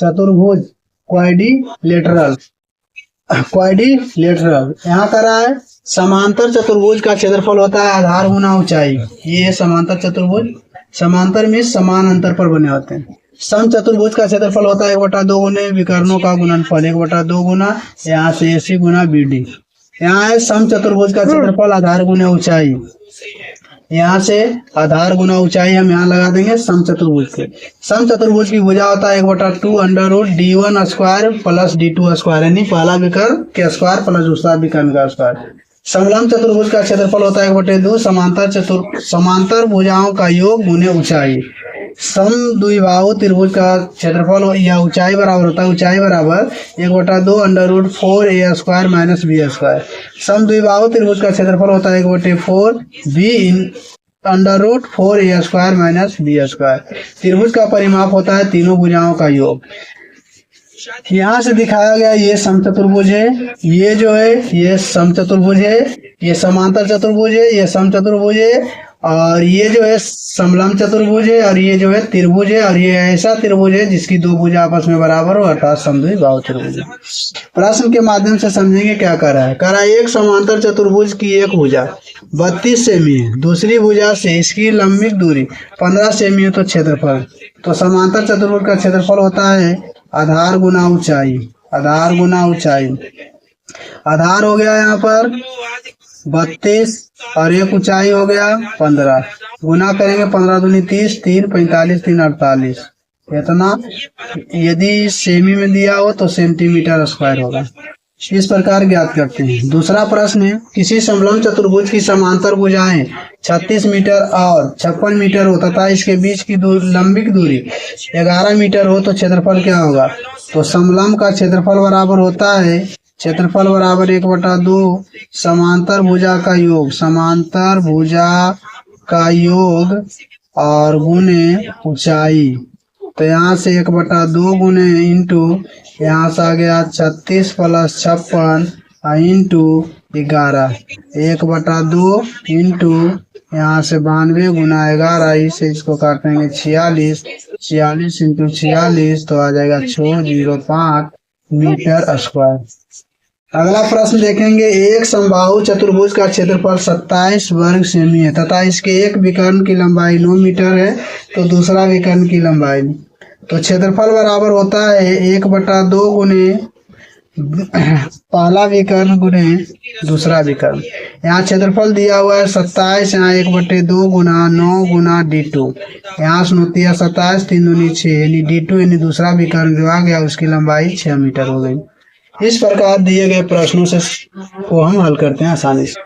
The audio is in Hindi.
चतुर्भुज क्वाड्रिलेटरल यहाँ कर रहा है समांतर चतुर्भुज का क्षेत्रफल होता है आधार गुना ऊंचाई। ये समांतर चतुर्भुज, समांतर में समान अंतर पर बने होते हैं। सम चतुर्भुज का क्षेत्रफल होता है 1/2 गुने विकर्णों का गुणनफल, 1/2 गुना यहाँ से AC गुना BD। यहाँ है सम चतुर्भुज का क्षेत्रफल आधार गुना ऊंचाई, यहाँ से आधार गुना ऊंचाई हम यहाँ लगा देंगे सम चतुर्भुज के। सम चतुर्भुज की भुजा होता है 1/2 under D1 square plus D2 square, यानी पहला विकर्ण के स्क्वायर प्लस दूसरा विकर्ण का स्क्वायर। समलंब चतुर्भुज का क्षेत्रफल होता है 1/2 समांतर भुजाओं का योग गुने ऊंचाई। सम द्विबाहु त्रिभुज का क्षेत्रफल या ऊंचाई बराबर होता है, ऊंचाई बराबर 1/2 under root 4A square minus B square. सम द्विबाहु त्रिभुज का क्षेत्रफल होता है 1/4 B under root 4A square minus B square. त्रिभुज का परिमाप होता है तीनों भुजाओं का योग। यहाँ से दिखाया गया ये सम चतुर्भुज है, ये जो है ये सम चतुर्भुज है, ये समांतर चतुर्भुज है, ये सम चतुर्भुज है, और ये जो है समलंब चतुर्भुज है, और ये जो है त्रिभुज है, और ये ऐसा त्रिभुज है जिसकी दो भुजा आपस में बराबर हो, अर्थात समद्विबाहु त्रिभुज है। प्रश्न के माध्यम से समझेंगे क्या कर रहा है। कह रहा है एक समांतर चतुर्भुज की एक भुजा 32 सेमी है, दूसरी भुजा से इसकी लंबिक दूरी 15 सेमी है, तो क्षेत्रफल। तो समांतर चतुर्भुज का क्षेत्रफल होता है आधार गुना ऊंचाई, आधार गुना ऊंचाई। आधार हो गया यहाँ पर 32 और एक ऊंचाई हो गया 15, गुना करेंगे 15 दूनी 30, 3 45, 3 48, इतना। यदि सेमी में दिया हो तो सेंटीमीटर स्क्वायर होगा। इस प्रकार ज्ञात करते हैं। दूसरा प्रश्न है किसी समलंब चतुर्भुज की समांतर भुजाएं 36 मीटर और 56 मीटर हो तथा इसके बीच की लंबिक दूरी 11 मीटर हो तो क्षेत्रफल क्या होगा। तो समलंब का क्षेत्रफल बराबर होता है, क्षेत्रफल बराबर 1/2 समांतर भुजा का योग, समांतर भुजा का योग और गुने ऊंचाई। तो यहाँ से 1/2 गुने इंटू यहाँ से आ गया 36 प्लस 56 इंटू 11, 1/2 इंटू यहाँ से 92 गुना 11, इसे इसको काटेंगे 46, 46 इंटू 46 तो आ जाएगा 605 मीटर स्क्वायर। अगला प्रश्न देखेंगे एक समबाहु चतुर्भुज का क्षेत्रफल 27 वर्ग सेमी है तथा इसके एक विकर्ण की लंबाई 9 मीटर है, तो दूसरा विकर्ण की लंबाई। तो क्षेत्रफल बराबर होता है 1/2 गुने पहला विकर्ण गुने दूसरा विकर्ण। यहाँ क्षेत्रफल दिया हुआ है 27, यहाँ 1/2 गुना 9 गुना D2, यहाँ से 27, 3 दूनी 6, यानी D2 यानी दूसरा विकर्ण जो आ गया उसकी लंबाई 6 मीटर हो गई। इस प्रकार दिए गए प्रश्नों से को हम हल करते हैं आसानी से।